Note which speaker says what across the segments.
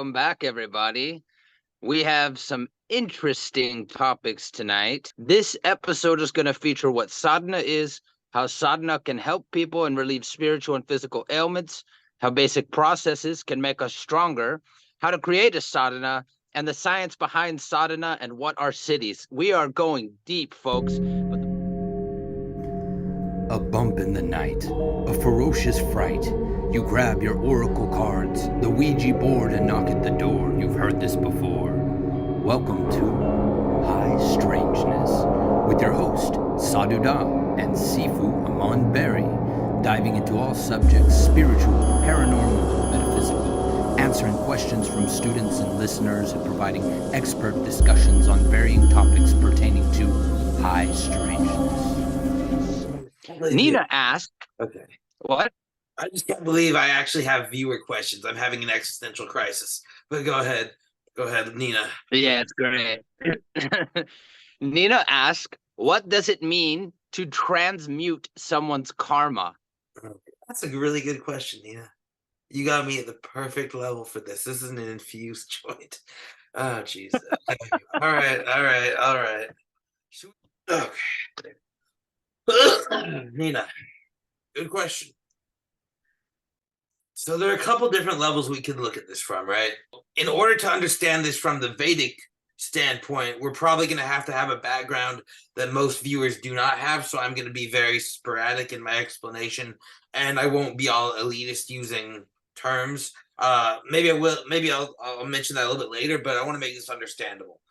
Speaker 1: Welcome back, everybody. We have some interesting topics tonight. This episode is going to feature what sadhana is, how sadhana can help people and relieve spiritual and physical ailments, how basic processes can make us stronger, how to create a sadhana, and the science behind sadhana and what are siddhis. We are going deep, folks.
Speaker 2: A bump in the night, a ferocious fright. You grab your oracle cards, the Ouija board, and knock at the door. You've heard this before. Welcome to High Strangeness with your host, Sadhu Da and Sifu Aman Berry, diving into all subjects spiritual, paranormal, metaphysical, answering questions from students and listeners, and providing expert discussions on varying topics pertaining to high strangeness.
Speaker 1: Nina asked,
Speaker 3: Okay.
Speaker 1: what?
Speaker 3: I just can't believe I actually have viewer questions. I'm having an existential crisis. But go ahead. Go ahead, Nina.
Speaker 1: Yeah, it's great. Nina asked, what does it mean to transmute someone's karma?
Speaker 3: That's a really good question, Nina. You got me at the perfect level for this. This isn't an infused joint. Oh, jeez. All right. Okay. Nina, good question. So there are a couple different levels we can look at this from, right? In order to understand this from the Vedic standpoint, we're probably going to have a background that most viewers do not have. So I'm going to be very sporadic in my explanation, and I won't be all elitist using terms. Maybe I will. Maybe I'll mention that a little bit later, but I want to make this understandable.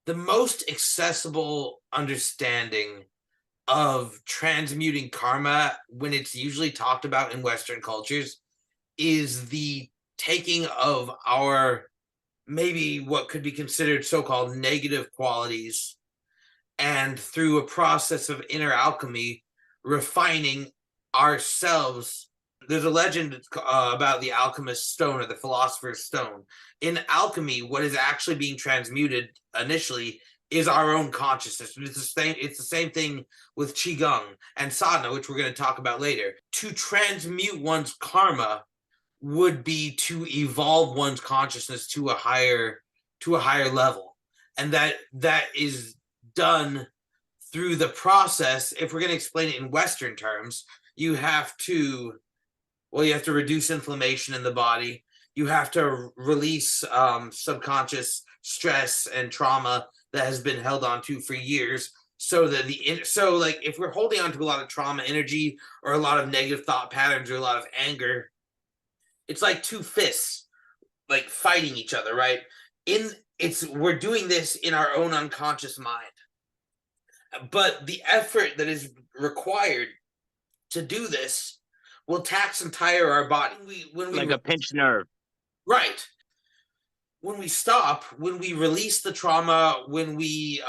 Speaker 3: The most accessible understanding of transmuting karma, when it's usually talked about in Western cultures, is the taking of our maybe what could be considered so-called negative qualities, and through a process of inner alchemy, refining ourselves. There's a legend about the alchemist's stone, or the philosopher's stone. In alchemy, what is actually being transmuted initially is our own consciousness. It's the same thing with Qigong and sadhana, which we're going to talk about later. To transmute one's karma would be to evolve one's consciousness to a higher level. And that is done through the process. If we're going to explain it in Western terms, you have to reduce inflammation in the body. You have to release subconscious stress and trauma that has been held on to for years, so that like if we're holding on to a lot of trauma energy or a lot of negative thought patterns or a lot of anger, it's like two fists like fighting each other, right? We're doing this in our own unconscious mind, but the effort that is required to do this will tax and tire our body. When
Speaker 1: a pinched nerve.
Speaker 3: Right. When we stop, when we release the trauma, when we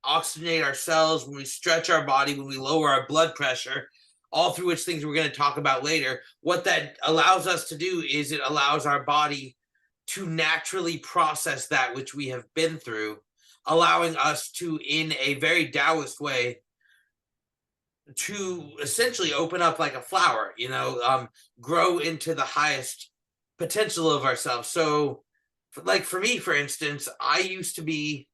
Speaker 3: oxygenate ourselves, when we stretch our body, when we lower our blood pressure, all through which things we're going to talk about later, what that allows us to do is it allows our body to naturally process that which we have been through, allowing us to, in a very Taoist way, to essentially open up like a flower, grow into the highest potential of ourselves. So, like for me, for instance, I used to be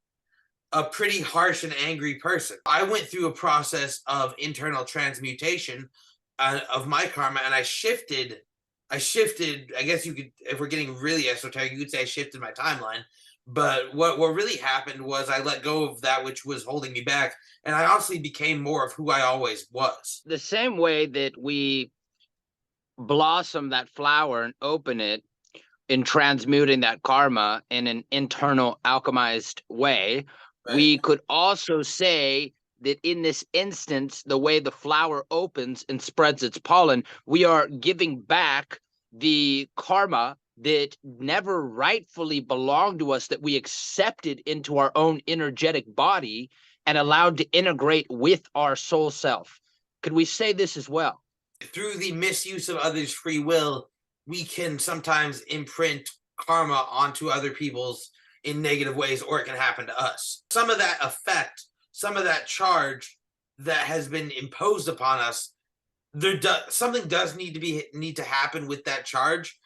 Speaker 3: a pretty harsh and angry person. I went through a process of internal transmutation of my karma, and I shifted. I guess you could, if we're getting really esoteric, you could say I shifted my timeline. But what really happened was I let go of that which was holding me back, and I honestly became more of who I always was.
Speaker 1: The same way that we blossom that flower and open it in transmuting that karma in an internal alchemized way, right, we could also say that in this instance, the way the flower opens and spreads its pollen, we are giving back the karma that never rightfully belonged to us, that we accepted into our own energetic body and allowed to integrate with our soul self. Could we say this as well?
Speaker 3: Through the misuse of others' free will, we can sometimes imprint karma onto other people's in negative ways, or it can happen to us. Some of that effect, some of that charge that has been imposed upon us, something does need to happen with that charge.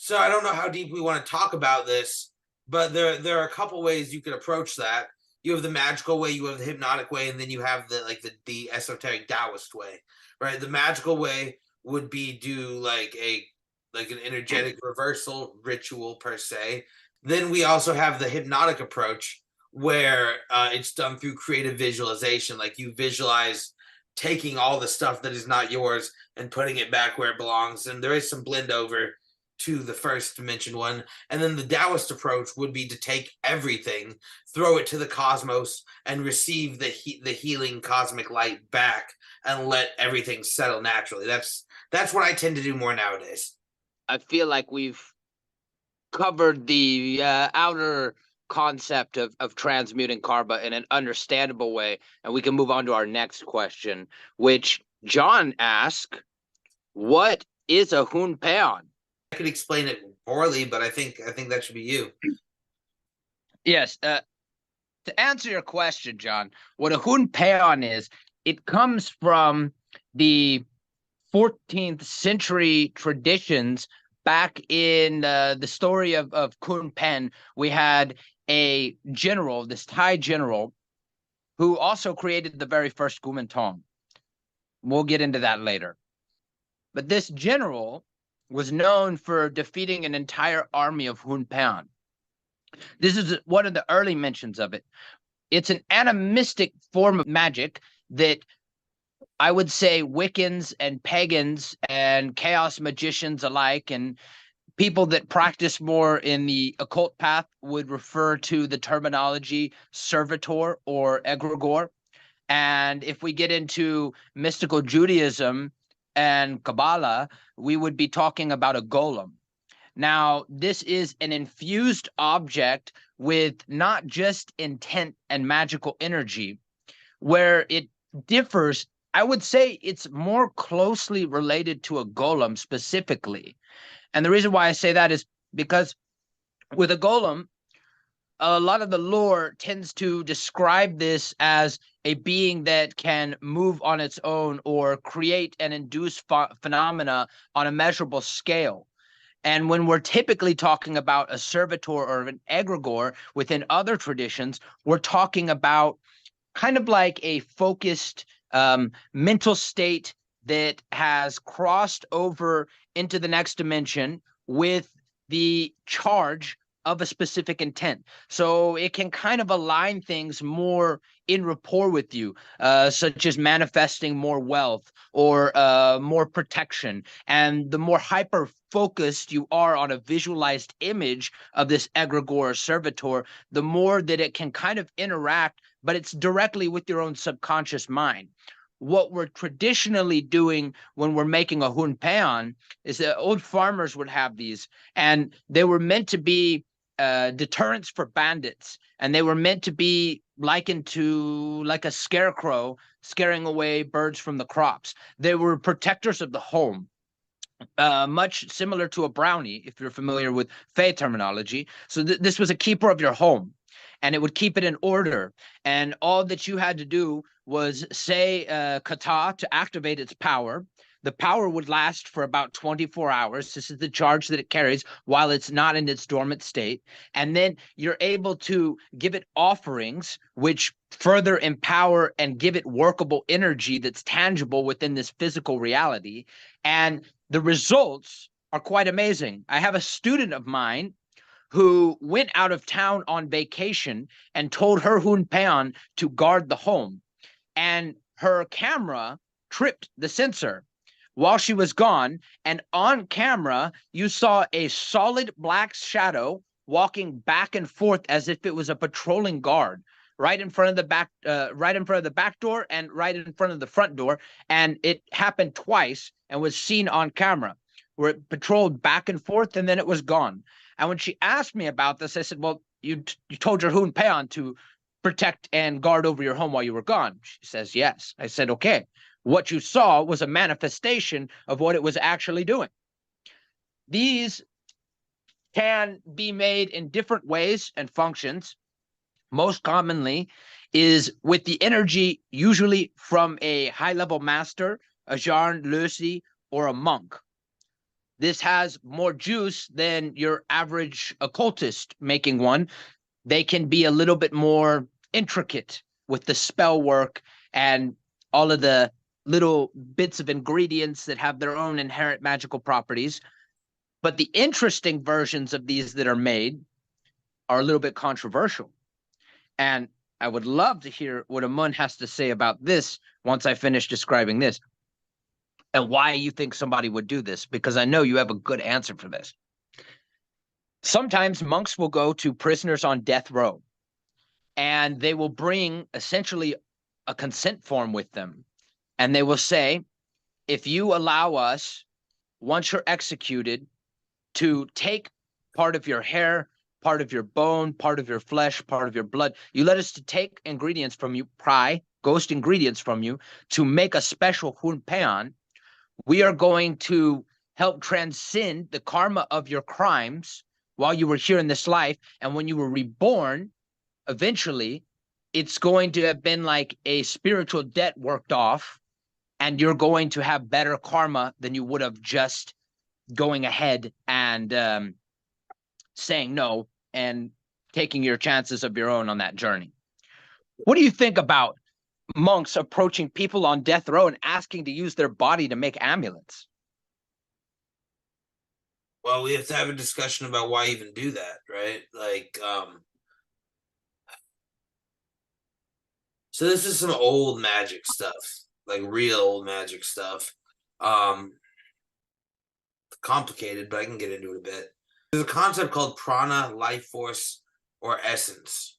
Speaker 3: So I don't know how deep we want to talk about this, but there are a couple ways you could approach that. You have the magical way, you have the hypnotic way, and then you have the esoteric Taoist way, right? The magical way would be do like an energetic reversal ritual per se. Then we also have the hypnotic approach where it's done through creative visualization, like you visualize taking all the stuff that is not yours and putting it back where it belongs. And there is some blend over to the first mentioned one. And then the Taoist approach would be to take everything, throw it to the cosmos, and receive the healing cosmic light back, and let everything settle naturally. That's what I tend to do more nowadays.
Speaker 1: I feel like we've covered the outer concept of transmuting karma in an understandable way, and we can move on to our next question, which John asked, what is a Hunpeon?
Speaker 3: I could explain it poorly, but I think that should be you.
Speaker 1: Yes, to answer your question, John, what a Hunpeon is, it comes from the 14th century traditions. Back in the story of Kunpen, we had a general, this Thai general, who also created the very first Kuomintang. We'll get into that later. But this general was known for defeating an entire army of Hunpeon. This is one of the early mentions of it. It's an animistic form of magic that I would say Wiccans and pagans and chaos magicians alike, and people that practice more in the occult path would refer to the terminology servitor or egregore. And if we get into mystical Judaism and Kabbalah, we would be talking about a golem. Now, this is an infused object with not just intent and magical energy, where it differs. I would say it's more closely related to a golem specifically. And the reason why I say that is because with a golem, a lot of the lore tends to describe this as a being that can move on its own or create and induce phenomena on a measurable scale. And when we're typically talking about a servitor or an egregore within other traditions, we're talking about kind of like a focused mental state that has crossed over into the next dimension with the charge of a specific intent. So it can kind of align things more in rapport with you, such as manifesting more wealth or more protection. And the more hyper focused you are on a visualized image of this egregore or servitor, the more that it can kind of interact, but it's directly with your own subconscious mind. What we're traditionally doing when we're making a Hunpeon is that old farmers would have these, and they were meant to be deterrents for bandits, and they were meant to be likened to like a scarecrow scaring away birds from the crops. They were protectors of the home. Much similar to a brownie, if you're familiar with Fey terminology. So this was a keeper of your home, and it would keep it in order. And all that you had to do was say kata to activate its power. The power would last for about 24 hours. This is the charge that it carries while it's not in its dormant state. And then you're able to give it offerings, which further empower and give it workable energy that's tangible within this physical reality. And the results are quite amazing. I have a student of mine who went out of town on vacation and told her Hunpeon to guard the home. And her camera tripped the sensor while she was gone. And on camera, you saw a solid black shadow walking back and forth as if it was a patrolling guard right in front of the back, right in front of the back door and right in front of the front door. And it happened twice and was seen on camera, where it patrolled back and forth and then it was gone. And when she asked me about this, I said, well, you told your Hunpeon to protect and guard over your home while you were gone. She says, yes. I said, okay. What you saw was a manifestation of what it was actually doing. These can be made in different ways and functions. Most commonly is with the energy, usually from a high-level master, a Jarn, Lucy, or a monk. this has more juice than your average occultist making one. They can be a little bit more intricate with the spell work and all of the little bits of ingredients that have their own inherent magical properties. But the interesting versions of these that are made are a little bit controversial. And I would love to hear what Amun has to say about this once I finish describing this and why you think somebody would do this, because I know you have a good answer for this. Sometimes monks will go to prisoners on death row and they will bring essentially a consent form with them. And they will say, if you allow us, once you're executed, to take part of your hair, part of your bone, part of your flesh, part of your blood, you let us to take ingredients from you, pry, ghost ingredients from you, to make a special hunpeon. We are going to help transcend the karma of your crimes while you were here in this life. And when you were reborn, eventually, it's going to have been like a spiritual debt worked off, and you're going to have better karma than you would have just going ahead and saying no and taking your chances of your own on that journey. What do you think about monks approaching people on death row and asking to use their body to make amulets?
Speaker 3: Well, we have to have a discussion about why even do that, right? So this is some old magic stuff, like real old magic stuff. Complicated, but I can get into it a bit. There's a concept called prana, life force, or essence,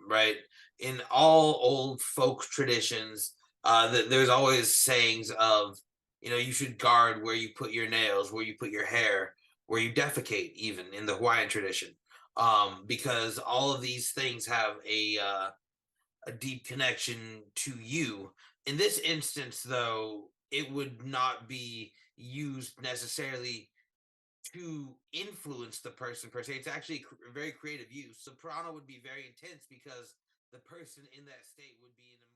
Speaker 3: right? In all old folk traditions, there's always sayings of, you should guard where you put your nails, where you put your hair, where you defecate, even in the Hawaiian tradition, because all of these things have a deep connection to you. In this instance, though, it would not be used necessarily to influence the person per se. It's actually a very creative use. So prana would be very intense because the person in that state would be in a